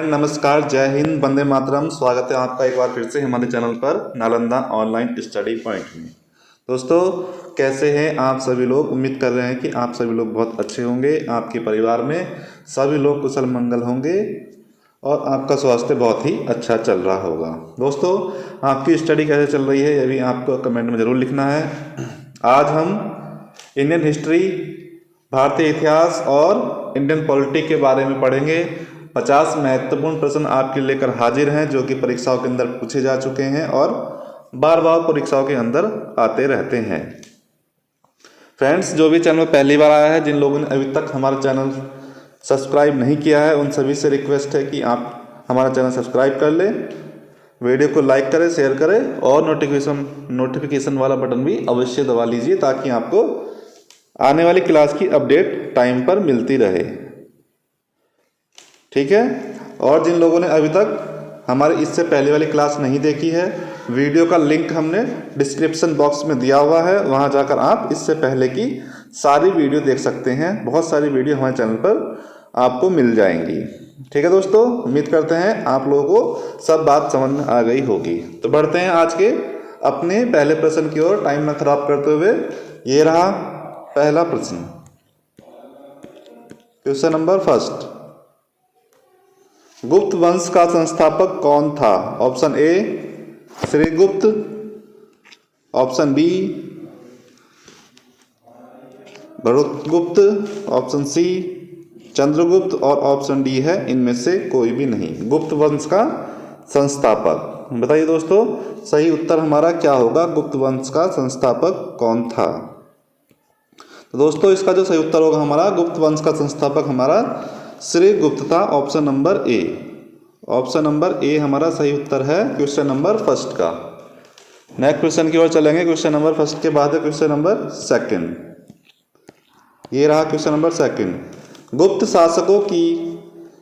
नमस्कार, जय हिंद, वंदे मातरम। स्वागत है आपका एक बार फिर से हमारे चैनल पर नालंदा ऑनलाइन स्टडी पॉइंट में। दोस्तों, कैसे हैं आप सभी लोग? उम्मीद कर रहे हैं कि आप सभी लोग बहुत अच्छे होंगे, आपके परिवार में सभी लोग कुशल मंगल होंगे और आपका स्वास्थ्य बहुत ही अच्छा चल रहा होगा। दोस्तों, आपकी स्टडी कैसे चल रही है ये भी आपको कमेंट में ज़रूर लिखना है। आज हम इंडियन हिस्ट्री, भारतीय इतिहास और इंडियन पॉलिटी के बारे में पढ़ेंगे। 50 महत्वपूर्ण प्रश्न आपके लेकर हाजिर हैं जो कि परीक्षाओं के अंदर पूछे जा चुके हैं और बार बार परीक्षाओं के अंदर आते रहते हैं। फ्रेंड्स, जो भी चैनल पहली बार आया है, जिन लोगों ने अभी तक हमारा चैनल सब्सक्राइब नहीं किया है, उन सभी से रिक्वेस्ट है कि आप हमारा चैनल सब्सक्राइब कर लें, वीडियो को लाइक करें, शेयर करें और नोटिफिकेशन वाला बटन भी अवश्य दबा लीजिए ताकि आपको आने वाली क्लास की अपडेट टाइम पर मिलती रहे। ठीक है। और जिन लोगों ने अभी तक हमारे इससे पहले वाली क्लास नहीं देखी है, वीडियो का लिंक हमने डिस्क्रिप्शन बॉक्स में दिया हुआ है, वहां जाकर आप इससे पहले की सारी वीडियो देख सकते हैं। बहुत सारी वीडियो हमारे चैनल पर आपको मिल जाएंगी। ठीक है दोस्तों, उम्मीद करते हैं आप लोगों को सब बात समझ में आ गई होगी। तो बढ़ते हैं आज के अपने पहले प्रश्न की ओर, टाइम न खराब करते हुए। ये रहा पहला प्रश्न, क्वेश्चन नंबर फर्स्ट। गुप्त वंश का संस्थापक कौन था? Option A Srigupta, option B Bharatgupta, option C Chandragupta और ऑप्शन डी है इनमें से कोई भी नहीं। गुप्त वंश का संस्थापक बताइए दोस्तों, सही उत्तर हमारा क्या होगा? गुप्त वंश का संस्थापक कौन था? तो दोस्तों, इसका जो सही उत्तर होगा हमारा, गुप्त वंश का संस्थापक हमारा श्रीगुप्त था। Option number A, option number A हमारा सही उत्तर है क्वेश्चन नंबर फर्स्ट का। नेक्स्ट क्वेश्चन की ओर चलेंगे। क्वेश्चन नंबर फर्स्ट के बाद है क्वेश्चन नंबर सेकंड। ये रहा क्वेश्चन नंबर सेकंड। गुप्त शासकों की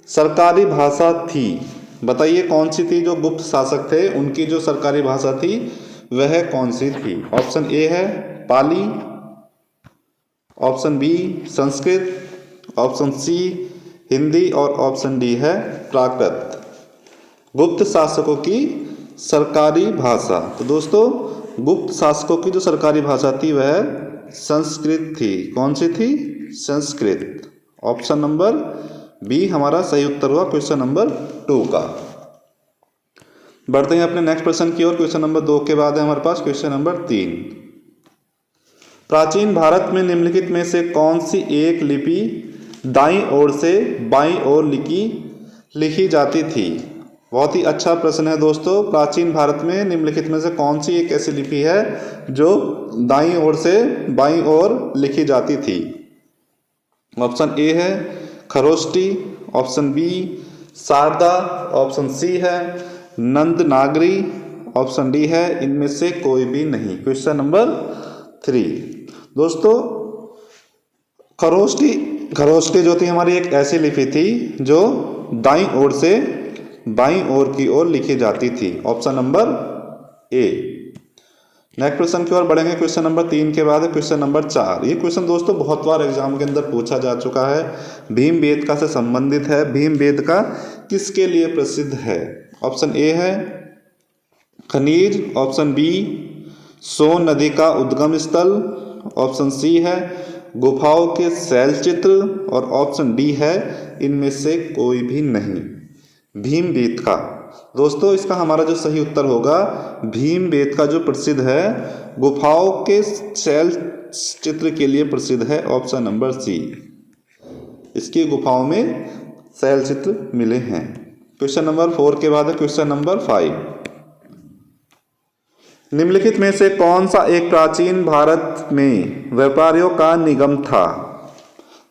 सरकारी भाषा थी, बताइए कौन सी थी? जो गुप्त शासक थे उनकी जो सरकारी भाषा थी वह कौन सी थी? ऑप्शन ए है Pali, option B Sanskrit, option C Hindi और ऑप्शन डी है प्राकृत। गुप्त शासकों की सरकारी भाषा, तो दोस्तों गुप्त शासकों की जो सरकारी भाषा थी वह संस्कृत थी। कौन सी थी? संस्कृत। ऑप्शन नंबर बी हमारा सही उत्तर हुआ क्वेश्चन नंबर 2 का। बढ़ते हैं अपने नेक्स्ट प्रश्न की ओर। क्वेश्चन नंबर 2 के बाद है हमारे पास क्वेश्चन नंबर 3। प्राचीन भारत में निम्नलिखित में से कौन सी एक लिपि दाईं ओर से बाईं ओर लिखी जाती थी? बहुत ही अच्छा प्रश्न है दोस्तों। प्राचीन भारत में निम्नलिखित में से कौन सी एक ऐसी लिपि है जो दाईं ओर से बाईं ओर लिखी जाती थी? ऑप्शन ए है Kharosthi, option B Sharada, option C है नंदनागरी, ऑप्शन डी है इनमें से कोई भी नहीं। क्वेश्चन नंबर 3 दोस्तों, खरोष्टी जो थी हमारी एक ऐसी लिपि थी जो दाईं ओर से बाईं ओर की ओर लिखी जाती थी। Option number A. Next question की ओर बढ़ेंगे। क्वेश्चन नंबर 3 के बाद है क्वेश्चन नंबर 4। ये क्वेश्चन दोस्तों बहुत बार एग्जाम के अंदर पूछा जा चुका है, भीमबेटका से संबंधित है। भीमबेटका किसके लिए प्रसिद्ध है? ऑप्शन ए है खनीर, ऑप्शन बी सोन नदी का उद्गम स्थल, ऑप्शन सी है गुफाओं के शैल चित्र और ऑप्शन डी है इनमें से कोई भी नहीं। भीमबेटका दोस्तों, इसका हमारा जो सही उत्तर होगा, भीमबेटका जो प्रसिद्ध है गुफाओं के शैल चित्र के लिए प्रसिद्ध है। ऑप्शन नंबर सी, इसकी गुफाओं में शैल चित्र मिले हैं। क्वेश्चन नंबर 4 के बाद है क्वेश्चन नंबर 5। निम्नलिखित में से कौन सा एक प्राचीन भारत में व्यापारियों का निगम था?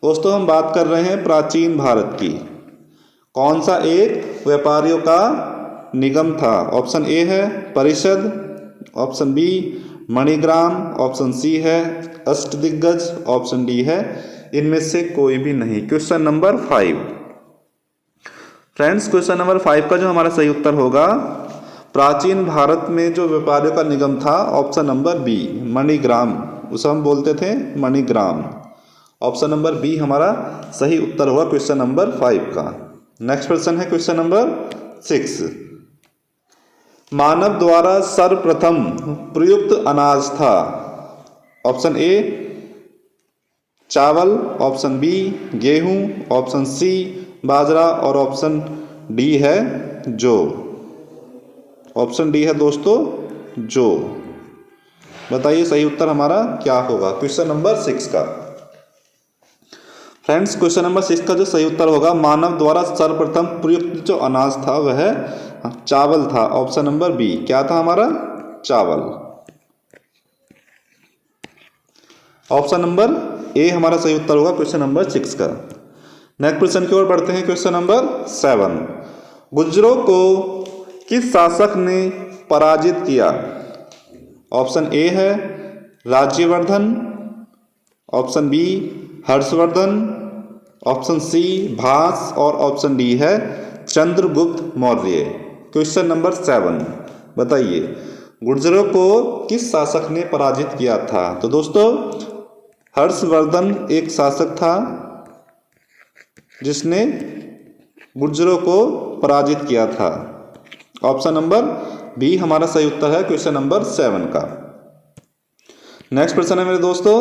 दोस्तों, हम बात कर रहे हैं प्राचीन भारत की। कौन सा एक व्यापारियों का निगम था? ऑप्शन ए है परिषद, option B Manigram, option C है अष्टदिग्गज, ऑप्शन डी है इनमें से कोई भी नहीं। Question number 5 friends, question number 5 का जो हमारा सही उत्तर होगा, प्राचीन भारत में जो व्यापारियों का निगम था, ऑप्शन नंबर बी मणिग्राम, उसे हम बोलते थे मणिग्राम। ऑप्शन नंबर बी हमारा सही उत्तर हुआ क्वेश्चन नंबर 5 का। नेक्स्ट प्रश्न है क्वेश्चन नंबर 6। मानव द्वारा सर्वप्रथम प्रयुक्त अनाज था। ऑप्शन ए चावल, ऑप्शन बी गेहूं, ऑप्शन सी बाजरा और ऑप्शन डी है जौ। ऑप्शन डी है दोस्तों जौ। बताइए सही उत्तर हमारा क्या होगा क्वेश्चन नंबर 6 का। फ्रेंड्स क्वेश्चन नंबर 6 का जो सही उत्तर होगा, मानव द्वारा सर्वप्रथम प्रयुक्त जो अनाज था वह चावल था। ऑप्शन नंबर बी क्या था हमारा, चावल। ऑप्शन नंबर ए हमारा सही उत्तर होगा क्वेश्चन नंबर 6 का। नेक्स्ट क्वेश्चन की ओर बढ़ते हैं, क्वेश्चन नंबर 7। गुर्जरों को किस शासक ने पराजित किया। ऑप्शन ए है Rajyavardhan, option B Harshavardhan, option C Bhasa और ऑप्शन डी है चंद्रगुप्त मौर्य। क्वेश्चन नंबर 7 बताइए गुर्जरों को किस शासक ने पराजित किया था। तो दोस्तों हर्षवर्धन एक शासक था जिसने गुर्जरों को पराजित किया था। ऑप्शन नंबर बी हमारा सही उत्तर है क्वेश्चन नंबर 7 का। नेक्स्ट प्रश्न है मेरे दोस्तों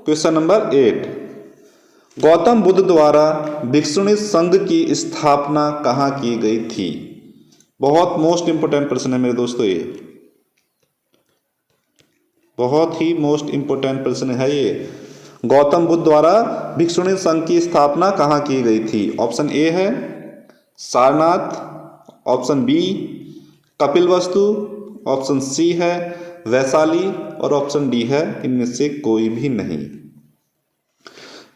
क्वेश्चन नंबर 8। गौतम बुद्ध द्वारा भिक्षुणी संघ की स्थापना कहाँ की गई थी। बहुत मोस्ट इंपोर्टेंट प्रश्न है मेरे दोस्तों, ये बहुत ही मोस्ट इंपोर्टेंट प्रश्न है ये। गौतम बुद्ध द्वारा भिक्षुणी संघ की स्थापना कहाँ की गई थी। ऑप्शन ए है Sarnath, option B Kapilavastu, option C है वैशाली और ऑप्शन डी है इनमें से कोई भी नहीं।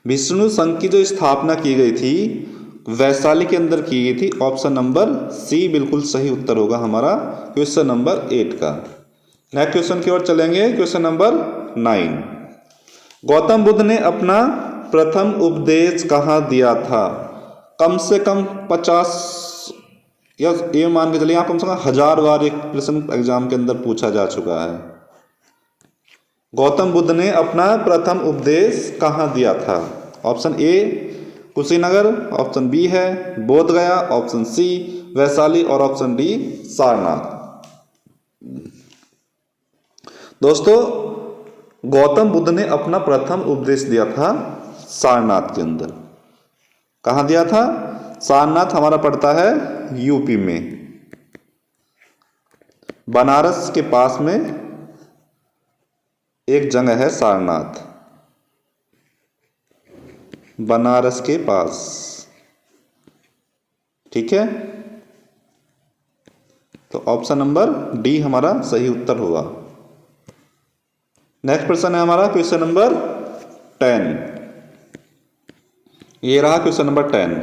भिक्षुणी संघ की जो स्थापना की गई थी वैशाली के अंदर की गई थी। ऑप्शन नंबर सी बिल्कुल सही उत्तर होगा हमारा क्वेश्चन नंबर 8 का। नेक्स्ट क्वेश्चन की ओर चलेंगे, क्वेश्चन नंबर 9। गौतम बुद्ध ने अपना प्रथम उपदेश कहाँ दिया था। कम से कम 50 या ये मान के चलिए आप कम से कम 1000 बार एक प्रश्न एग्जाम के अंदर पूछा जा चुका है। गौतम बुद्ध ने अपना प्रथम उपदेश कहाँ दिया था। Option A Kushinagar, option B है बोध गया, ऑप्शन सी वैशाली और ऑप्शन डी सारनाथ। दोस्तों गौतम बुद्ध ने अपना प्रथम उपदेश दिया था सारनाथ के अंदर। कहाँ दिया था, सारनाथ हमारा पड़ता है यूपी में, बनारस के पास में एक जगह है सारनाथ, बनारस के पास। ठीक है, तो ऑप्शन नंबर डी हमारा सही उत्तर होगा। नेक्स्ट प्रश्न है हमारा क्वेश्चन नंबर 10। ये रहा क्वेश्चन नंबर 10।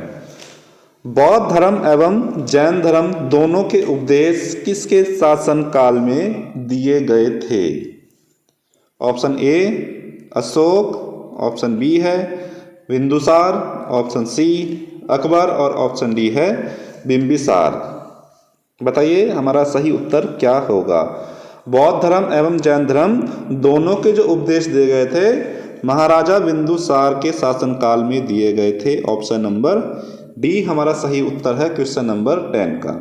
बौद्ध धर्म एवं जैन धर्म दोनों के उपदेश किसके शासन काल में दिए गए थे। Option A Ashoka, option B है बिंदुसार, ऑप्शन सी अकबर और ऑप्शन डी है बिंबिसार। बताइए हमारा सही उत्तर क्या होगा। बौद्ध धर्म एवं जैन धर्म दोनों के जो उपदेश दिए गए थे महाराजा बिंदुसार के शासनकाल में दिए गए थे। ऑप्शन नंबर डी हमारा सही उत्तर है क्वेश्चन नंबर 10 का।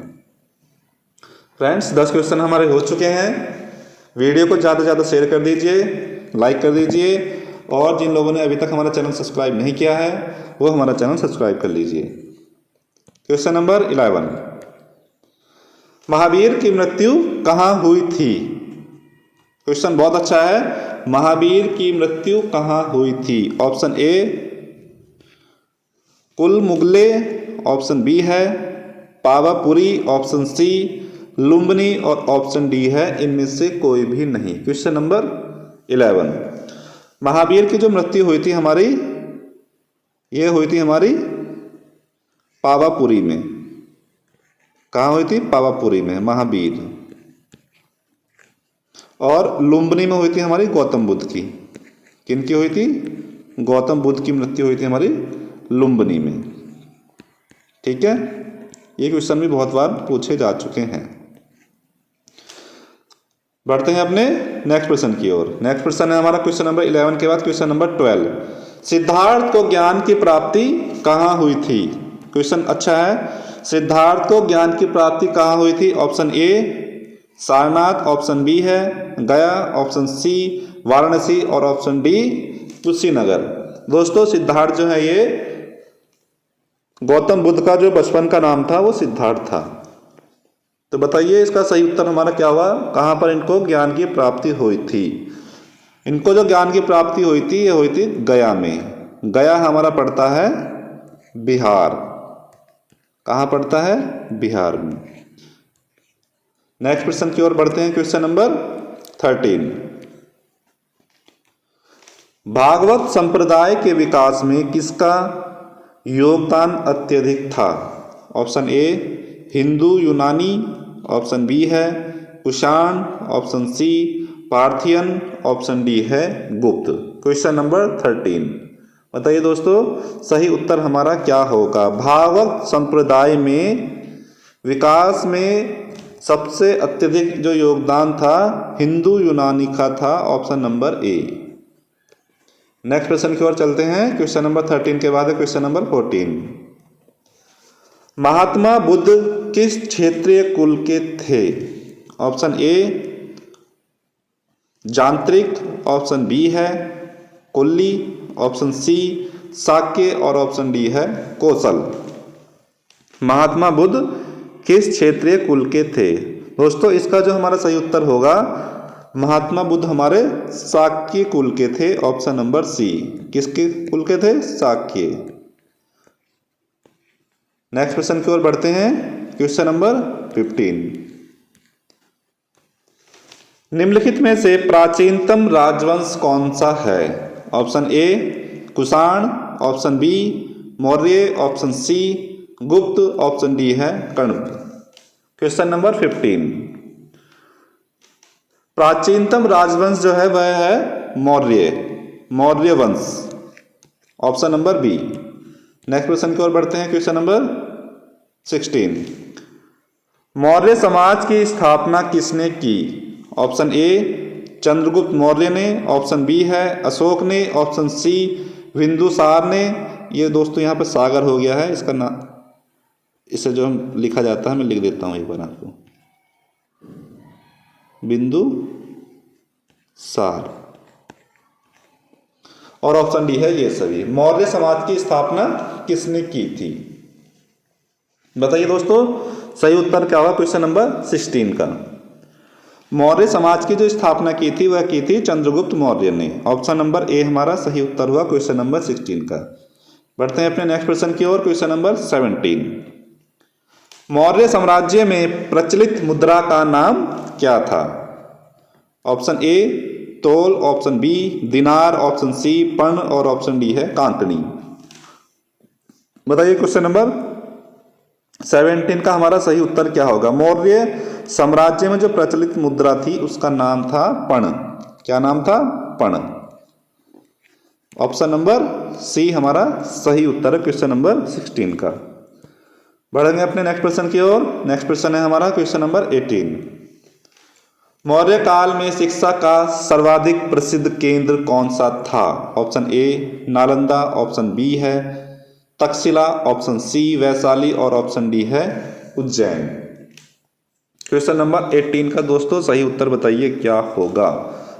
फ्रेंड्स 10 क्वेश्चन हमारे हो चुके हैं। वीडियो को ज़्यादा से ज़्यादा शेयर कर दीजिए, लाइक कर दीजिए और जिन लोगों ने अभी तक हमारा चैनल सब्सक्राइब नहीं किया है वो हमारा चैनल सब्सक्राइब कर लीजिए। Question number 11। महावीर की मृत्यु कहाँ हुई थी। क्वेश्चन बहुत अच्छा है। महावीर की मृत्यु कहाँ हुई थी। ऑप्शन ए कुलमुगले, ऑप्शन बी है पावापुरी, ऑप्शन सी लुम्बिनी और ऑप्शन डी है इनमें से कोई भी नहीं। Question number 11। महावीर की जो मृत्यु हुई थी हमारी, ये हुई थी हमारी पावापुरी में। कहाँ हुई थी, पावापुरी में महावीर। और लुम्बिनी में हुई थी हमारी गौतम बुद्ध की। किनकी हुई थी, गौतम बुद्ध की मृत्यु हुई थी हमारी लुम्बिनी में। ठीक है, ये क्वेश्चन भी बहुत बार पूछे जा चुके हैं। बढ़ते हैं अपने नेक्स्ट प्रश्न की ओर। नेक्स्ट प्रश्न है हमारा क्वेश्चन नंबर 11 के बाद क्वेश्चन नंबर 12। सिद्धार्थ को ज्ञान की प्राप्ति कहाँ हुई थी। क्वेश्चन अच्छा है। सिद्धार्थ को ज्ञान की प्राप्ति कहाँ हुई थी? Option A Sarnath, option B है गया, ऑप्शन सी वाराणसी और ऑप्शन डी कुशीनगर। दोस्तों सिद्धार्थ जो है ये गौतम बुद्ध का जो बचपन का नाम था वो सिद्धार्थ था। तो बताइए इसका सही उत्तर हमारा क्या हुआ? कहाँ पर इनको ज्ञान की प्राप्ति हुई थी? इनको जो ज्ञान की प्राप्ति हुई थी ये हुई थी गया में। गया हमारा पड़ता है बिहार। कहाँ पड़ता है? बिहार में। नेक्स्ट क्वेश्चन की ओर बढ़ते हैं। Question number 13। भागवत संप्रदाय के विकास में किसका योगदान अत्यधिक था? ऑप्शन ए हिंदू यूनानी, ऑप्शन बी है Kushan, option C Parthian, option D है गुप्त। क्वेश्चन नंबर 13 बताइए दोस्तों सही उत्तर हमारा क्या होगा? भागवत संप्रदाय में विकास में सबसे अत्यधिक जो योगदान था हिंदू यूनानी का था। Option number A. Next question की ओर चलते हैं। क्वेश्चन नंबर 13 के बाद है क्वेश्चन नंबर 14। महात्मा बुद्ध किस क्षेत्रीय कुल के थे? ऑप्शन ए जांत्रिक, ऑप्शन बी है कुल्ली, ऑप्शन सी शाक्य और ऑप्शन डी है कौशल। महात्मा बुद्ध किस क्षेत्रीय कुल के थे? दोस्तों इसका जो हमारा सही उत्तर होगा महात्मा बुद्ध हमारे शाक्य कुल के थे। Option number C. किसके कुल के थे? शाक्य। नेक्स्ट क्वेश्चन की ओर बढ़ते हैं। Question number 15। निम्नलिखित में से प्राचीनतम राजवंश कौन सा है? Option A Kushan, option B Maurya, option C Gupta, option D है कण्व। Question number 15। प्राचीनतम राजवंश जो है वह है मौर्य वंश। Option number B. Next question की ओर बढ़ते हैं। Question number 16। मौर्य समाज की स्थापना किसने की? ऑप्शन ए चंद्रगुप्त मौर्य ने, ऑप्शन बी है अशोक ने, ऑप्शन सी बिंदुसार ने। ये दोस्तों यहाँ पे सागर हो गया है इसका नाम, इसे जो हम लिखा जाता है मैं लिख देता हूँ एक बार आपको, बिंदुसार। और ऑप्शन डी है ये सभी। मौर्य समाज की स्थापना किसने की थी? बताइए दोस्तों सही उत्तर क्या होगा क्वेश्चन नंबर 16 का? मौर्य समाज की जो स्थापना की थी वह की थी चंद्रगुप्त मौर्य ने। ऑप्शन नंबर ए हमारा सही उत्तर हुआ क्वेश्चन नंबर 16 का। बढ़ते हैं अपने नेक्स्ट क्वेश्चन की ओर। Question number 17। मौर्य साम्राज्य में प्रचलित मुद्रा का नाम क्या था? ऑप्शन ए तोल, ऑप्शन बी दिनार, ऑप्शन सी पर्ण और ऑप्शन डी है कांतनी। बताइए क्वेश्चन नंबर 17 का हमारा सही उत्तर क्या होगा? मौर्य साम्राज्य में जो प्रचलित मुद्रा थी उसका नाम था पर्ण। क्या नाम था? पर्ण। ऑप्शन नंबर सी हमारा सही उत्तर है क्वेश्चन नंबर 16 का। बढ़ेंगे अपने नेक्स्ट क्वेश्चन की ओर। नेक्स्ट क्वेश्चन है हमारा क्वेश्चन नंबर 18। मौर्य काल में शिक्षा का सर्वाधिक प्रसिद्ध केंद्र कौन सा था? Option A Nalanda, option B है तक्षशिला, ऑप्शन सी वैशाली और ऑप्शन डी है उज्जैन। क्वेश्चन नंबर 18 का दोस्तों सही उत्तर बताइए क्या होगा?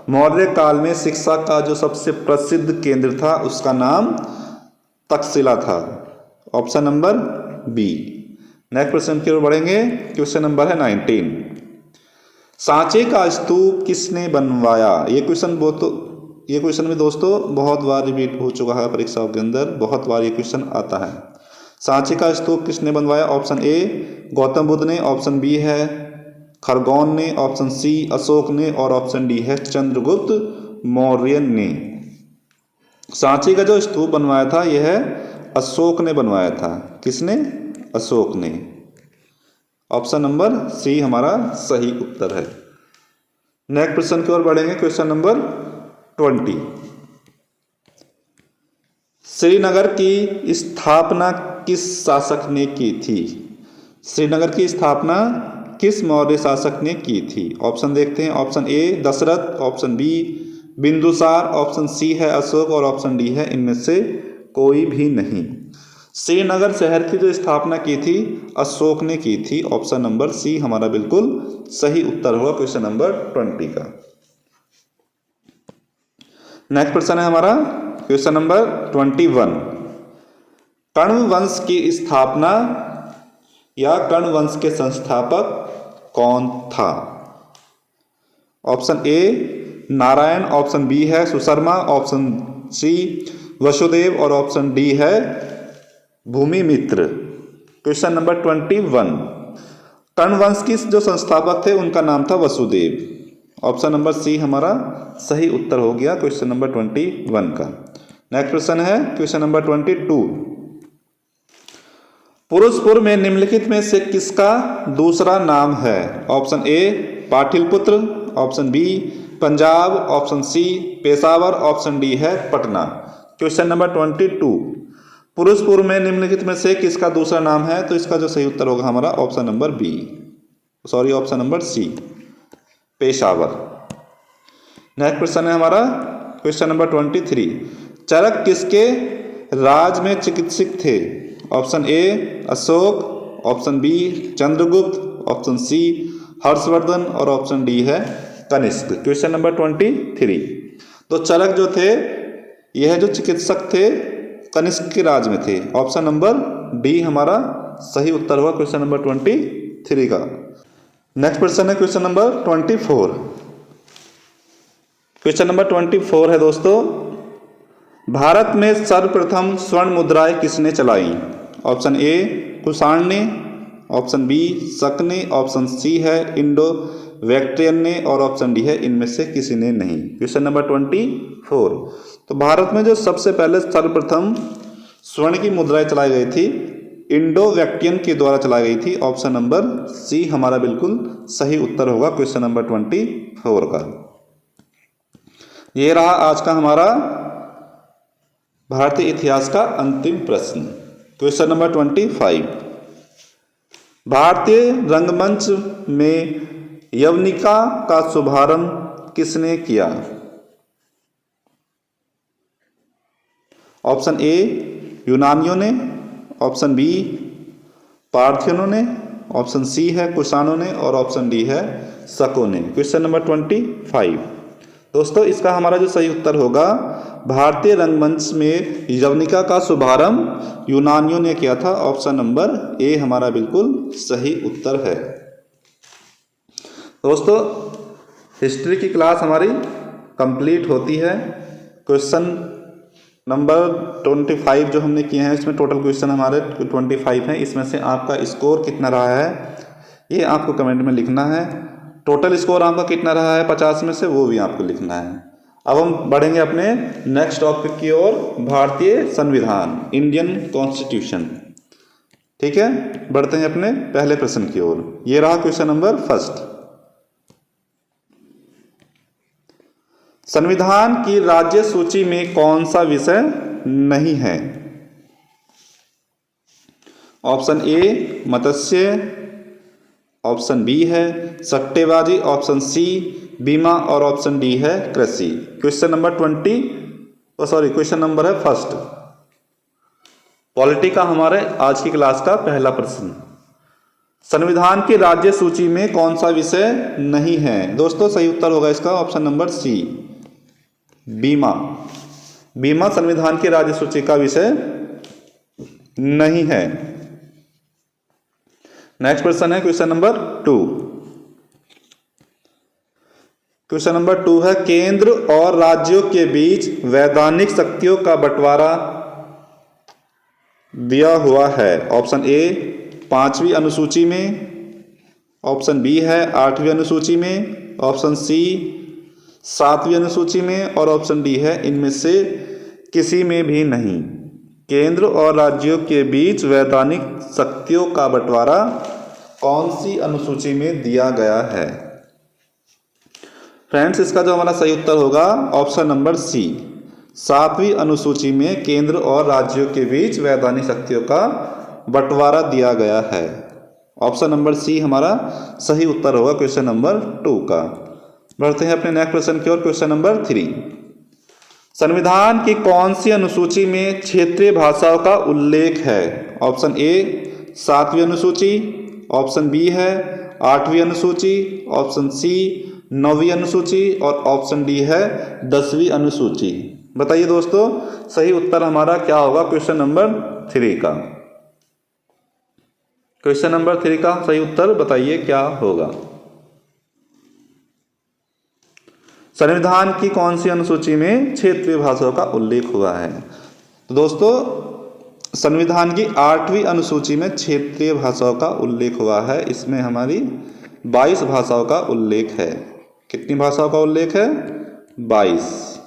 मौर्य काल में शिक्षा का जो सबसे प्रसिद्ध केंद्र था उसका नाम तक्षशिला था। Option number B. Next question की ओर बढ़ेंगे। क्वेश्चन नंबर है 19। सांची का स्तूप किसने बनवाया? ये क्वेश्चन भी दोस्तों बहुत बार रिपीट हो चुका है परीक्षाओं के अंदर, बहुत बार ये क्वेश्चन आता है। सांची का स्तूप किसने बनवाया? ऑप्शन ए गौतम बुद्ध ने, ऑप्शन बी है खरगोन ने, ऑप्शन सी अशोक ने और ऑप्शन डी है चंद्रगुप्त मौर्य ने। सांची का जो स्तूप बनवाया था यह अशोक ने बनवाया था। किसने? अशोक ने। ऑप्शन नंबर सी हमारा सही उत्तर है। नेक्स्ट क्वेश्चन की ओर बढ़ेंगे। Question number 20। श्रीनगर की स्थापना किस शासक ने की थी? श्रीनगर की स्थापना किस मौर्य शासक ने की थी? ऑप्शन देखते हैं। Option A Dasharatha, option B Bindusara, option C है अशोक और ऑप्शन डी है इनमें से कोई भी नहीं। श्रीनगर शहर की जो स्थापना की थी अशोक ने की थी। ऑप्शन नंबर सी हमारा बिल्कुल सही उत्तर होगा क्वेश्चन नंबर 20 का। नेक्स्ट प्रश्न है हमारा क्वेश्चन नंबर 21। कण्व वंश की स्थापना या कण्व वंश के संस्थापक कौन था? Option A Narayana, option B है सुशर्मा, ऑप्शन सी वसुदेव और ऑप्शन डी है भूमिमित्र। Question number 21। कण्व वंश की जो संस्थापक थे उनका नाम था वसुदेव। ऑप्शन नंबर सी हमारा सही उत्तर हो गया क्वेश्चन नंबर 21 का। नेक्स्ट प्रश्न है क्वेश्चन नंबर 22। पुरुषपुर में निम्नलिखित में से किसका दूसरा नाम है? Option A Pataliputra, option B Punjab, option C Peshawar, option D है पटना। Question number 22। पुरुषपुर में निम्नलिखित में से किसका दूसरा नाम है? तो इसका जो सही उत्तर होगा हमारा option number B, sorry option number C Peshawar. Next question है हमारा क्वेश्चन नंबर 23। चरक किसके राज में चिकित्सक थे? Option A Ashoka, option B Chandragupta, option C Harshavardhana और ऑप्शन डी है कनिष्क। Question number 23। तो चरक जो थे यह जो चिकित्सक थे कनिष्क के राज में थे। ऑप्शन नंबर डी हमारा सही उत्तर हुआ क्वेश्चन नंबर 23 का। नेक्स्ट क्वेश्चन है क्वेश्चन नंबर 24। क्वेश्चन नंबर 24 है दोस्तों, भारत में सर्वप्रथम स्वर्ण मुद्राएं किसने चलाई? ऑप्शन ए कुषाण ने, ऑप्शन बी शक ने, ऑप्शन सी है इंडो बैक्ट्रियन ने और ऑप्शन डी है इनमें से किसी ने नहीं। Question number 24। तो भारत में जो सबसे पहले सर्वप्रथम स्वर्ण की मुद्राएं चलाई गई थी इंडो बैक्ट्रियन के द्वारा चलाई गई थी। ऑप्शन नंबर सी हमारा बिल्कुल सही उत्तर होगा क्वेश्चन नंबर 24 का। ये रहा आज का हमारा भारतीय इतिहास का अंतिम प्रश्न क्वेश्चन नंबर 25। भारतीय रंगमंच में यवनिका का शुभारंभ किसने किया? ऑप्शन ए यूनानियों ने, ऑप्शन बी पार्थियनों ने, ऑप्शन सी है कुषाणों ने और ऑप्शन डी है शकों ने। Question number 25। दोस्तों इसका हमारा जो सही उत्तर होगा भारतीय रंगमंच में यवनिका का शुभारंभ यूनानियों ने किया था। ऑप्शन नंबर ए हमारा बिल्कुल सही उत्तर है। दोस्तों हिस्ट्री की क्लास हमारी कंप्लीट होती है। क्वेश्चन नंबर 25 जो हमने किए हैं इसमें टोटल क्वेश्चन हमारे 25 हैं। इसमें से आपका स्कोर कितना रहा है ये आपको कमेंट में लिखना है। टोटल स्कोर आपका कितना रहा है 50 में से वो भी आपको लिखना है। अब हम बढ़ेंगे अपने नेक्स्ट टॉपिक की ओर, भारतीय संविधान, इंडियन कॉन्स्टिट्यूशन। ठीक है, बढ़ते हैं अपने पहले प्रश्न की ओर। ये रहा क्वेश्चन नंबर 1। संविधान की राज्य सूची में कौन सा विषय नहीं है? ऑप्शन ए मत्स्य, ऑप्शन बी है सट्टेबाजी, ऑप्शन सी बीमा और ऑप्शन डी है कृषि। क्वेश्चन नंबर क्वेश्चन नंबर है 1 पॉलिटी का हमारे आज की क्लास का पहला प्रश्न। संविधान की राज्य सूची में कौन सा विषय नहीं है? दोस्तों सही उत्तर होगा इसका ऑप्शन नंबर सी बीमा। बीमा संविधान की राज्य सूची का विषय नहीं है। नेक्स्ट क्वेश्चन है क्वेश्चन नंबर 2। क्वेश्चन नंबर 2 है केंद्र और राज्यों के बीच वैधानिक शक्तियों का बंटवारा दिया हुआ है। ऑप्शन ए 5वीं अनुसूची में, ऑप्शन बी है 8वीं अनुसूची में, ऑप्शन सी 7वीं अनुसूची में और ऑप्शन डी है इनमें से किसी में भी नहीं। केंद्र और राज्यों के बीच वैधानिक शक्तियों का बंटवारा कौन सी अनुसूची में दिया गया है? फ्रेंड्स इसका जो हमारा सही उत्तर होगा ऑप्शन नंबर सी 7वीं अनुसूची में केंद्र और राज्यों के बीच वैधानिक शक्तियों का बंटवारा दिया गया है। ऑप्शन नंबर सी हमारा सही उत्तर होगा क्वेश्चन नंबर 2 का। बढ़ते हैं अपने नेक्स्ट प्रश्न की ओर क्वेश्चन नंबर 3। संविधान की कौन सी अनुसूची में क्षेत्रीय भाषाओं का उल्लेख है? ऑप्शन ए 7वीं अनुसूची, ऑप्शन बी है 8वीं अनुसूची, ऑप्शन सी 9वीं अनुसूची और ऑप्शन डी है 10वीं अनुसूची। बताइए दोस्तों, सही उत्तर हमारा क्या होगा क्वेश्चन नंबर 3 का? क्वेश्चन नंबर 3 का सही उत्तर बताइए क्या होगा? संविधान की कौन सी अनुसूची में क्षेत्रीय भाषाओं का उल्लेख हुआ है? तो दोस्तों, संविधान की 8वीं अनुसूची में क्षेत्रीय भाषाओं का उल्लेख हुआ है। इसमें हमारी 22 भाषाओं का उल्लेख है। कितनी भाषाओं का उल्लेख है? 22।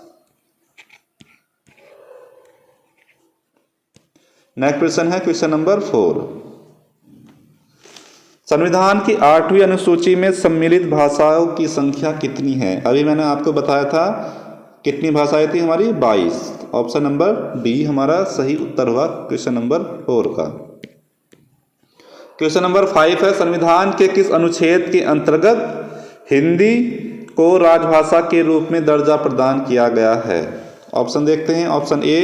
नेक्स्ट क्वेश्चन है क्वेश्चन नंबर 4। संविधान की 8वीं अनुसूची में सम्मिलित भाषाओं की संख्या कितनी है? अभी मैंने आपको बताया था कितनी भाषाएं थी हमारी? 22। ऑप्शन नंबर डी हमारा सही उत्तर हुआ क्वेश्चन नंबर 4 का। क्वेश्चन नंबर 5 है, संविधान के किस अनुच्छेद के अंतर्गत हिंदी को राजभाषा के रूप में दर्जा प्रदान किया गया है? ऑप्शन देखते हैं। ऑप्शन ए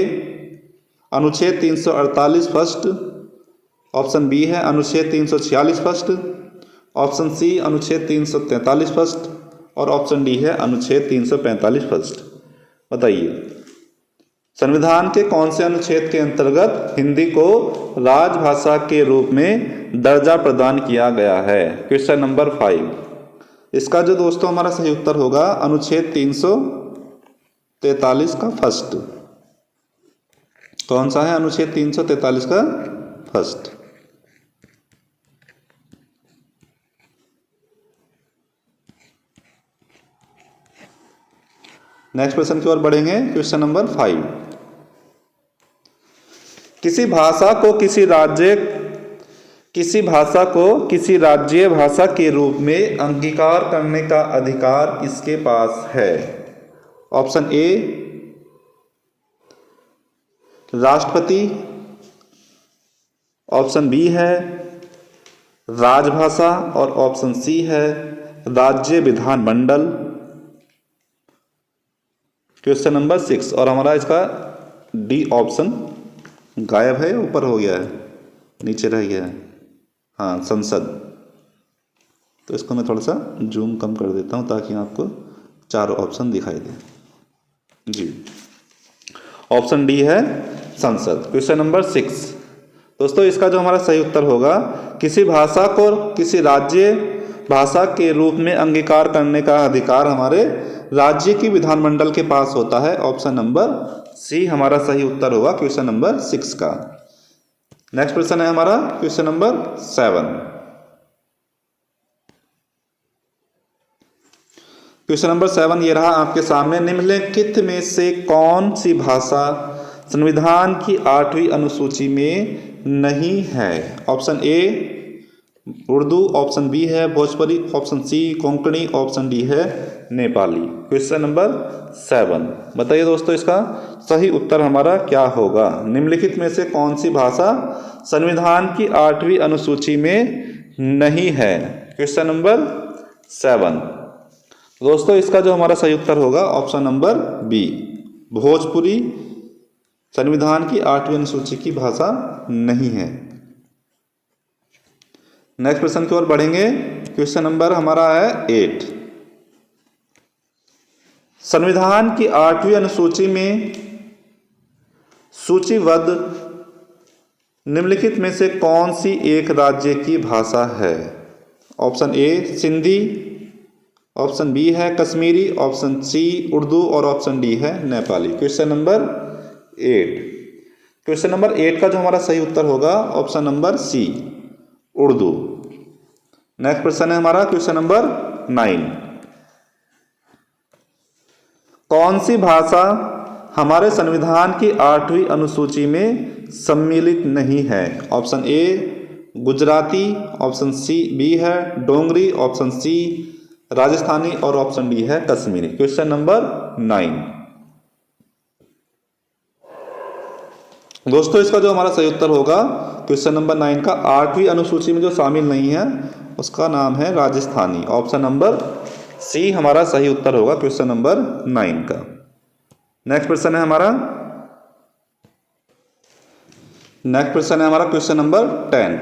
अनुच्छेद 348 फर्स्ट, ऑप्शन बी है अनुच्छेद 346 फर्स्ट, ऑप्शन सी अनुच्छेद 343 फर्स्ट और ऑप्शन डी है अनुच्छेद 345 फर्स्ट। बताइए, संविधान के कौन से अनुच्छेद के अंतर्गत हिंदी को राजभाषा के रूप में दर्जा प्रदान किया गया है? Question number 5। इसका जो दोस्तों हमारा सही उत्तर होगा अनुच्छेद 343 का फर्स्ट। कौन सा है अनुच्छेद 343 का फर्स्ट? नेक्स्ट क्वेश्चन की ओर बढ़ेंगे। Question number 5। किसी भाषा को किसी राज्य भाषा के रूप में अंगीकार करने का अधिकार किसके पास है? ऑप्शन ए राष्ट्रपति, ऑप्शन बी है राजभाषा और ऑप्शन सी है राज्य विधानमंडल। क्वेश्चन नंबर 6 और हमारा इसका डी ऑप्शन गायब है, ऊपर हो गया है, नीचे रह गया है। हाँ, संसद। तो इसको मैं थोड़ा सा जूम कम कर देता हूँ ताकि आपको चारों ऑप्शन दिखाई दे। जी, ऑप्शन डी है संसद। क्वेश्चन नंबर 6 दोस्तों, इसका जो हमारा सही उत्तर होगा, किसी भाषा को किसी राज्य भाषा के रूप में अंगीकार करने का अधिकार हमारे राज्य की विधानमंडल के पास होता है। ऑप्शन नंबर सी हमारा सही उत्तर होगा क्वेश्चन नंबर 6 का। नेक्स्ट क्वेश्चन है हमारा क्वेश्चन नंबर 7। क्वेश्चन नंबर 7 ये रहा आपके सामने। निम्नलिखित में से कौन सी भाषा संविधान की 8वीं अनुसूची में नहीं है? Option A Urdu, option B है Bhojpuri, option C Konkani, option D है नेपाली। क्वेश्चन नंबर 7 बताइए दोस्तों, इसका सही उत्तर हमारा क्या होगा? निम्नलिखित में से कौन सी भाषा संविधान की 8वीं अनुसूची में नहीं है? क्वेश्चन नंबर 7 दोस्तों, इसका जो हमारा सही उत्तर होगा ऑप्शन नंबर बी भोजपुरी संविधान की 8वीं अनुसूची की भाषा नहीं है। नेक्स्ट क्वेश्चन की ओर बढ़ेंगे। क्वेश्चन नंबर हमारा है 8। संविधान की 8वीं अनुसूची में सूचीबद्ध निम्नलिखित में से कौन सी एक राज्य की भाषा है? Option A Sindhi, option B है कश्मीरी, ऑप्शन सी उर्दू और ऑप्शन डी है Nepali. Question number 8। Question number 8 का जो हमारा सही उत्तर होगा option number C Urdu. Next question है हमारा क्वेश्चन नंबर 9। कौन सी भाषा हमारे संविधान की 8वीं अनुसूची में सम्मिलित नहीं है? Option A Gujarati, option C B है डोंगरी, ऑप्शन सी राजस्थानी और ऑप्शन डी है कश्मीरी। क्वेश्चन नंबर 9 दोस्तों, इसका जो हमारा सही उत्तर होगा क्वेश्चन नंबर 9 का 8वीं अनुसूची में जो शामिल नहीं है उसका नाम है राजस्थानी। ऑप्शन नंबर सी हमारा सही उत्तर होगा क्वेश्चन नंबर 9 का। नेक्स्ट प्रश्न है हमारा क्वेश्चन नंबर 10।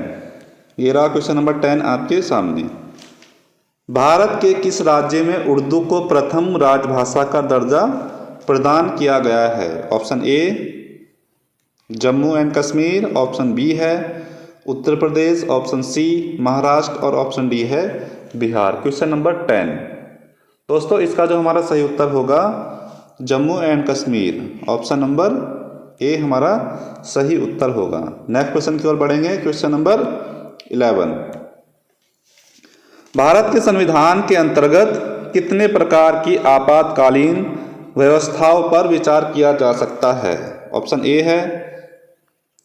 ये रहा क्वेश्चन नंबर 10 आपके सामने। भारत के किस राज्य में उर्दू को प्रथम राजभाषा का दर्जा प्रदान किया गया है? Option A Jammu and Kashmir, option B है उत्तर प्रदेश, ऑप्शन सी महाराष्ट्र और ऑप्शन डी है बिहार। क्वेश्चन नंबर 10 दोस्तों, इसका जो हमारा सही उत्तर होगा Jammu and Kashmir, option number A हमारा सही उत्तर होगा। नेक्स्ट क्वेश्चन की ओर बढ़ेंगे। Question number 11। भारत के संविधान के अंतर्गत कितने प्रकार की आपातकालीन व्यवस्थाओं पर विचार किया जा सकता है? ऑप्शन ए है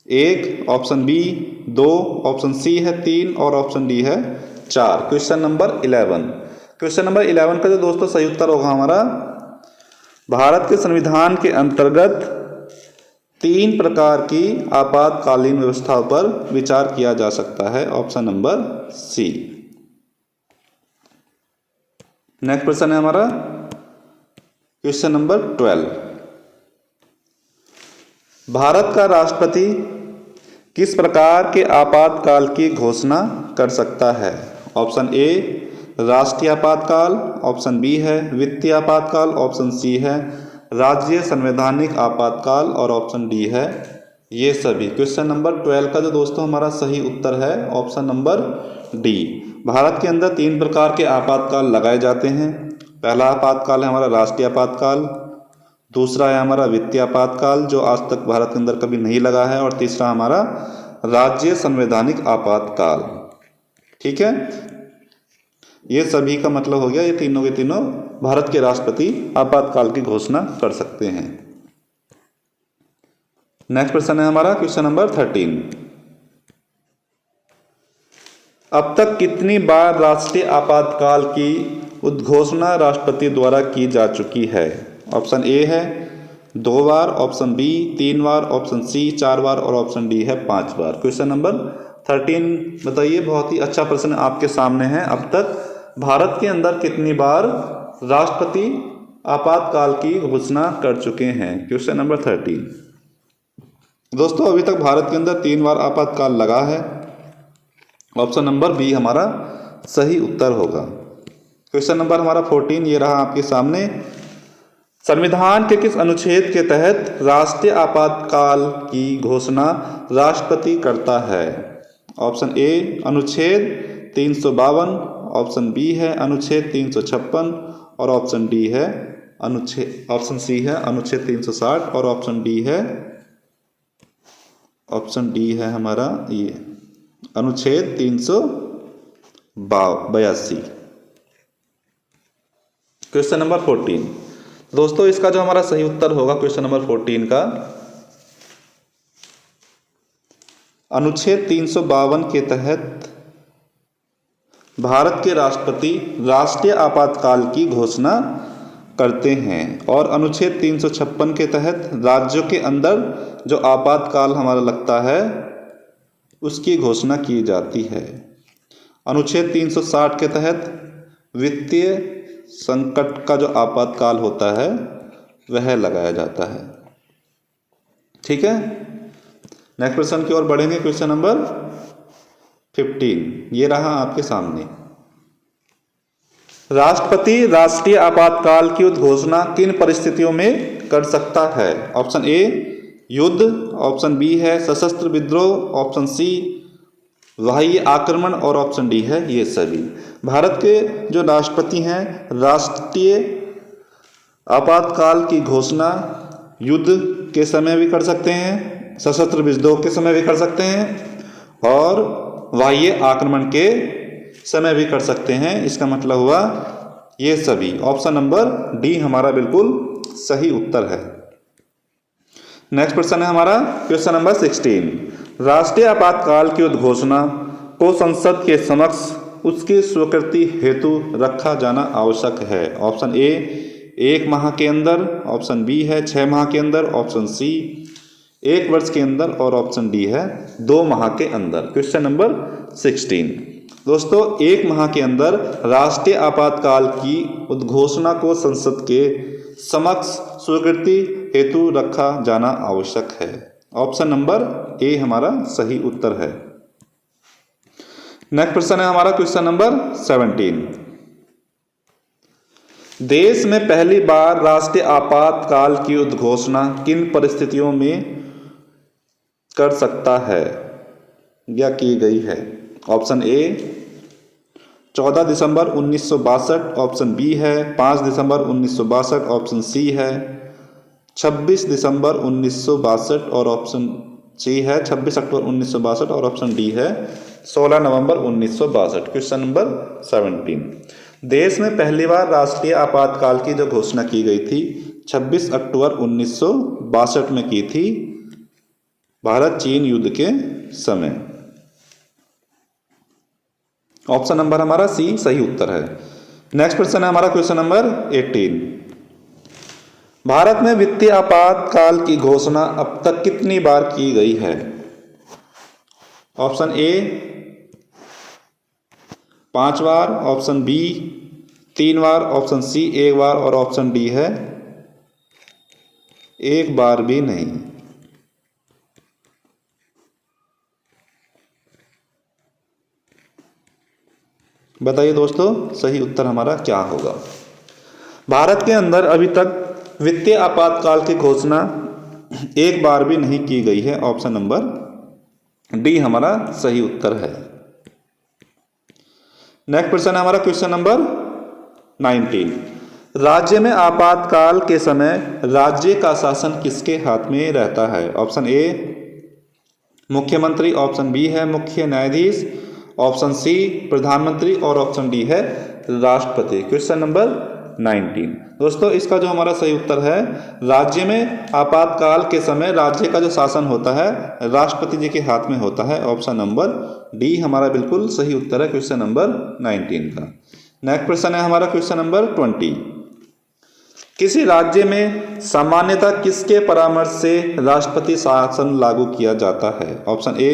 1, ऑप्शन बी 2, ऑप्शन सी है 3 और ऑप्शन डी है 4। Question number 11। क्वेश्चन नंबर 11 का जो दोस्तों सही उत्तर होगा हमारा, भारत के संविधान के अंतर्गत 3 प्रकार की आपातकालीन व्यवस्थाओं पर विचार किया जा सकता है, option number C. Next question है हमारा क्वेश्चन नंबर 12। भारत का राष्ट्रपति किस प्रकार के आपातकाल की घोषणा कर सकता है? ऑप्शन ए राष्ट्रीय आपातकाल, ऑप्शन बी है वित्तीय आपातकाल, ऑप्शन सी है राज्य संवैधानिक आपातकाल और ऑप्शन डी है ये सभी। क्वेश्चन नंबर 12 का जो दोस्तों हमारा सही उत्तर है ऑप्शन नंबर डी। भारत के अंदर 3 प्रकार के आपातकाल लगाए जाते हैं। पहला आपातकाल है हमारा राष्ट्रीय आपातकाल, दूसरा है हमारा वित्तीय आपातकाल जो आज तक भारत के अंदर कभी नहीं लगा है, और तीसरा हमारा राज्य संवैधानिक आपातकाल। ठीक है, ये सभी का मतलब हो गया, ये तीनों के तीनों भारत के राष्ट्रपति आपातकाल की घोषणा कर सकते हैं। नेक्स्ट प्रश्न है हमारा क्वेश्चन नंबर 13। अब तक कितनी बार राष्ट्रीय आपातकाल की उद्घोषणा राष्ट्रपति द्वारा की जा चुकी है? ऑप्शन ए है 2 बार, ऑप्शन बी 3 बार, ऑप्शन सी 4 बार और ऑप्शन डी है 5 बार। क्वेश्चन नंबर 13 बताइए, बहुत ही अच्छा प्रश्न आपके सामने है। अब तक भारत के अंदर कितनी बार राष्ट्रपति आपातकाल की घोषणा कर चुके हैं? क्वेश्चन नंबर 13 दोस्तों, अभी तक भारत के अंदर 3 बार आपातकाल लगा है, ऑप्शन नंबर बी हमारा सही उत्तर होगा। क्वेश्चन नंबर हमारा 14 ये रहा आपके सामने। संविधान के किस अनुच्छेद के तहत राष्ट्रीय आपातकाल की घोषणा राष्ट्रपति करता है? ऑप्शन ए अनुच्छेद 352, ऑप्शन बी है अनुच्छेद 356 और ऑप्शन डी है ऑप्शन सी है अनुच्छेद 360 और ऑप्शन डी है हमारा ये अनुच्छेद 382। क्वेश्चन नंबर 14 दोस्तों, इसका जो हमारा सही उत्तर होगा क्वेश्चन नंबर 14 का, अनुच्छेद 352 के तहत भारत के राष्ट्रपति राष्ट्रीय आपातकाल की घोषणा करते हैं, और अनुच्छेद 356 के तहत राज्यों के अंदर जो आपातकाल हमारा लगता है उसकी घोषणा की जाती है। अनुच्छेद 360 के तहत वित्तीय संकट का जो आपातकाल होता है वह लगाया जाता है। ठीक है, नेक्स्ट क्वेश्चन की ओर बढ़ेंगे। क्वेश्चन नंबर 15 ये रहा आपके सामने। राष्ट्रपति राष्ट्रीय आपातकाल की उद्घोषणा किन परिस्थितियों में कर सकता है? ऑप्शन ए युद्ध, ऑप्शन बी है सशस्त्र विद्रोह, ऑप्शन सी बाह्य आक्रमण और ऑप्शन डी है ये सभी। भारत के जो राष्ट्रपति हैं राष्ट्रीय आपातकाल की घोषणा युद्ध के समय भी कर सकते हैं, सशस्त्र विद्रोह के समय भी कर सकते हैं और बाह्य आक्रमण के समय भी कर सकते हैं। इसका मतलब हुआ ये सभी। ऑप्शन नंबर डी हमारा बिल्कुल सही उत्तर है। नेक्स्ट प्रश्न है हमारा क्वेश्चन नंबर 16। राष्ट्रीय आपातकाल की उद्घोषणा को संसद के समक्ष उसकी स्वीकृति हेतु रखा जाना आवश्यक है। ऑप्शन ए 1 माह के अंदर, ऑप्शन बी है 6 माह के अंदर, ऑप्शन सी 1 वर्ष के अंदर और ऑप्शन डी है 2 माह के अंदर। क्वेश्चन नंबर 16 दोस्तों, 1 माह के अंदर राष्ट्रीय आपातकाल की उद्घोषणा को संसद के समक्ष स्वीकृति हेतु रखा जाना आवश्यक है। ऑप्शन नंबर ए हमारा सही उत्तर है। नेक्स्ट प्रश्न है हमारा क्वेश्चन नंबर 17। देश में पहली बार राष्ट्रीय आपातकाल की उद्घोषणा किन परिस्थितियों में कर सकता है या की गई है? ऑप्शन ए 14 दिसंबर 1962, ऑप्शन बी है 5 दिसंबर 1962, ऑप्शन सी है 26 दिसंबर 1962 और ऑप्शन सी है 26 अक्टूबर 1962 और ऑप्शन डी है 16 नवंबर 1962। Question number 17। देश में पहली बार राष्ट्रीय आपातकाल की जो घोषणा की गई थी 26 अक्टूबर 1962 में की थी, भारत चीन युद्ध के समय। ऑप्शन नंबर हमारा सी सही उत्तर है। नेक्स्ट क्वेश्चन है हमारा क्वेश्चन नंबर 18। भारत में वित्तीय आपातकाल की घोषणा अब तक कितनी बार की गई है? ऑप्शन ए 5 बार, ऑप्शन बी 3 बार, ऑप्शन सी 1 बार और ऑप्शन डी है 1 बार भी नहीं। बताइए दोस्तों सही उत्तर हमारा क्या होगा? भारत के अंदर अभी तक वित्तीय आपातकाल की घोषणा 1 बार भी नहीं की गई है। ऑप्शन नंबर डी हमारा सही उत्तर है। नेक्स्ट क्वेश्चन है हमारा क्वेश्चन नंबर 19। राज्य में आपातकाल के समय राज्य का शासन किसके हाथ में रहता है? ऑप्शन ए मुख्यमंत्री, ऑप्शन बी है मुख्य न्यायाधीश, ऑप्शन सी प्रधानमंत्री और ऑप्शन डी है राष्ट्रपति। Question number 19। दोस्तों इसका जो हमारा सही उत्तर है, राज्य में आपातकाल के समय राज्य का जो शासन होता है राष्ट्रपति जी के हाथ में होता है। ऑप्शन नंबर डी हमारा बिल्कुल सही उत्तर है क्वेश्चन नंबर 19 का। नेक्स्ट क्वेश्चन है हमारा क्वेश्चन नंबर 20। किसी राज्य में सामान्यतः किसके परामर्श से राष्ट्रपति शासन लागू किया जाता है? ऑप्शन ए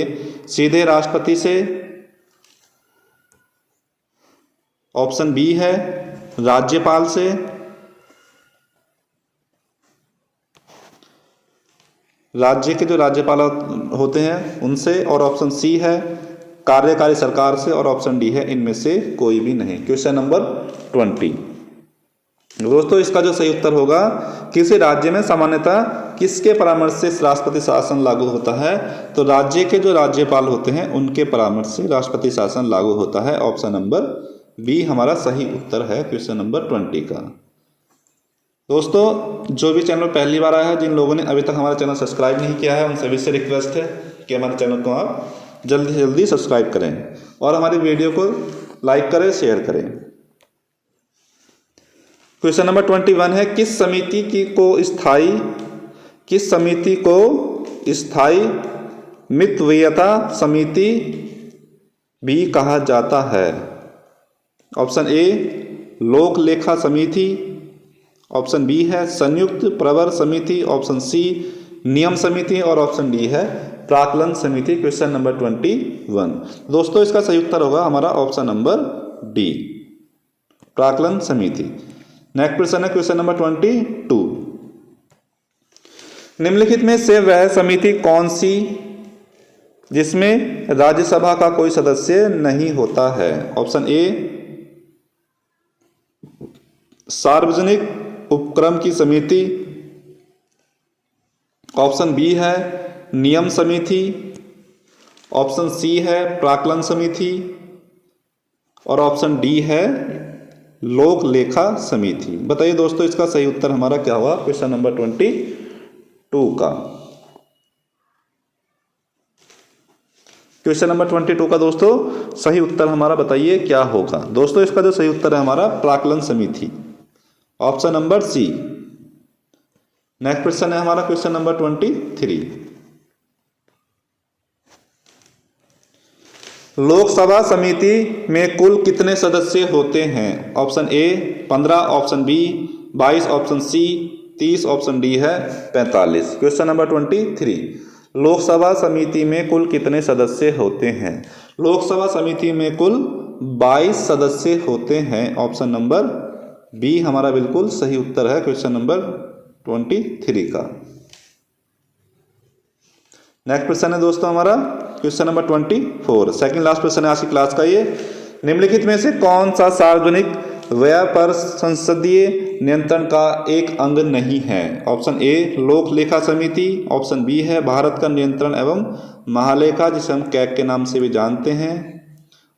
सीधे राष्ट्रपति से, ऑप्शन बी है राज्यपाल से, राज्य के जो राज्यपाल होते हैं उनसे, और ऑप्शन सी है कार्यकारी सरकार से और ऑप्शन डी है इनमें से कोई भी नहीं। Question number 20। दोस्तों इसका जो सही उत्तर होगा, किसी राज्य में सामान्यतः किसके परामर्श से राष्ट्रपति शासन लागू होता है? तो राज्य के जो राज्यपाल होते हैं उनके परामर्श से राष्ट्रपति शासन लागू होता है। ऑप्शन नंबर बी हमारा सही उत्तर है क्वेश्चन नंबर 20 का। दोस्तों जो भी चैनल पहली बार आया है, जिन लोगों ने अभी तक हमारा चैनल सब्सक्राइब नहीं किया है उन सभी से रिक्वेस्ट है कि हमारे चैनल को आप जल्दी से जल्दी सब्सक्राइब करें और हमारी वीडियो को लाइक करें, शेयर करें। क्वेश्चन नंबर 21 है किस समिति को स्थायी मितव्ययता समिति भी कहा जाता है? ऑप्शन ए लोक लेखा समिति, ऑप्शन बी है संयुक्त प्रवर समिति, ऑप्शन सी नियम समिति और ऑप्शन डी है प्राक्कलन समिति। Question number 21। दोस्तों इसका सही उत्तर होगा हमारा ऑप्शन नंबर डी प्राक्कलन समिति। नेक्स्ट क्वेश्चन है क्वेश्चन नंबर 22। निम्नलिखित में से वह समिति कौन सी जिसमें राज्यसभा का कोई सदस्य नहीं होता है? ऑप्शन ए सार्वजनिक उपक्रम की समिति, ऑप्शन बी है नियम समिति, ऑप्शन सी है प्राक्कलन समिति और ऑप्शन डी है लोक लेखा समिति। बताइए दोस्तों इसका सही उत्तर हमारा क्या हुआ क्वेश्चन नंबर 22 का? क्वेश्चन नंबर 22 का दोस्तों सही उत्तर हमारा बताइए क्या होगा? दोस्तों इसका जो सही उत्तर है हमारा प्राक्कलन समिति, option number C. Next question है हमारा क्वेश्चन नंबर 23। लोकसभा समिति में कुल कितने सदस्य होते हैं? Option A 15, option B 22, option C 30, option D है 45। Question number 23। लोकसभा समिति में कुल कितने सदस्य होते हैं? लोकसभा समिति में कुल 22 सदस्य होते हैं। ऑप्शन नंबर बी हमारा बिल्कुल सही उत्तर है क्वेश्चन नंबर 23 का। नेक्स्ट क्वेश्चन है दोस्तों हमारा question number 24, second last question है आज की क्लास का ये। निम्नलिखित में से कौन सा सार्वजनिक व्यय पर संसदीय नियंत्रण का एक अंग नहीं है? ऑप्शन ए लोक लेखा समिति, ऑप्शन बी है भारत का नियंत्रण एवं महालेखा जिसे हम कैग के नाम से भी जानते हैं,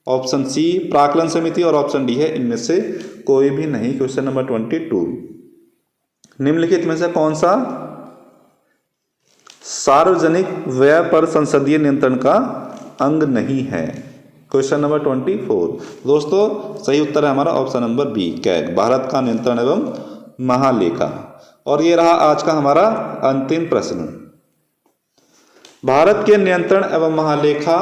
ऑप्शन सी प्राक्कलन समिति और ऑप्शन डी है इनमें से कोई भी नहीं। क्वेश्चन नंबर 22, निम्नलिखित में से कौन सा सार्वजनिक व्यय पर संसदीय नियंत्रण का अंग नहीं है? क्वेश्चन नंबर 24 दोस्तों सही उत्तर है हमारा option number B CAG, Bharat का नियंत्रण एवं महालेखा। और ये रहा आज का हमारा अंतिम प्रश्न। भारत के नियंत्रण एवं महालेखा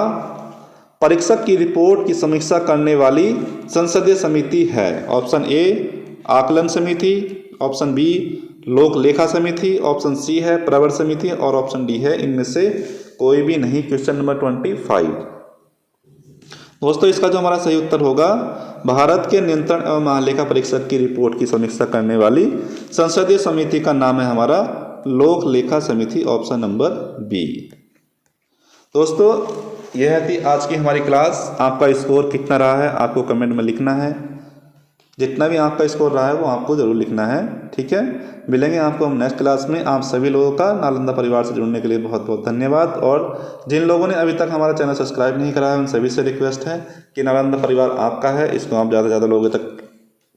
परीक्षक की रिपोर्ट की समीक्षा करने वाली संसदीय समिति है? ऑप्शन ए आकलन समिति, ऑप्शन बी लोक लेखा समिति, ऑप्शन सी है प्रवर समिति और ऑप्शन डी है इनमें से कोई भी नहीं। क्वेश्चन नंबर 25 दोस्तों इसका जो हमारा सही उत्तर होगा भारत के नियंत्रण एवं महालेखा परीक्षक की रिपोर्ट की समीक्षा करने वाली संसदीय समिति का नाम है हमारा लोक लेखा समिति, ऑप्शन नंबर बी। दोस्तों यह थी आज की हमारी क्लास। आपका स्कोर कितना रहा है आपको कमेंट में लिखना है, जितना भी आपका स्कोर रहा है वो आपको जरूर लिखना है, ठीक है। मिलेंगे आपको हम नेक्स्ट क्लास में। आप सभी लोगों का नालंदा परिवार से जुड़ने के लिए बहुत बहुत धन्यवाद। और जिन लोगों ने अभी तक हमारा चैनल सब्सक्राइब नहीं करा है उन सभी से रिक्वेस्ट है कि नालंदा परिवार आपका है, इसको आप ज़्यादा से ज़्यादा लोगों तक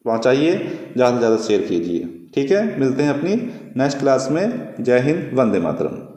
पहुँचाइए, ज़्यादा से ज़्यादा शेयर कीजिए, ठीक है। मिलते हैं अपनी नेक्स्ट क्लास में। जय हिंद, वंदे मातरम।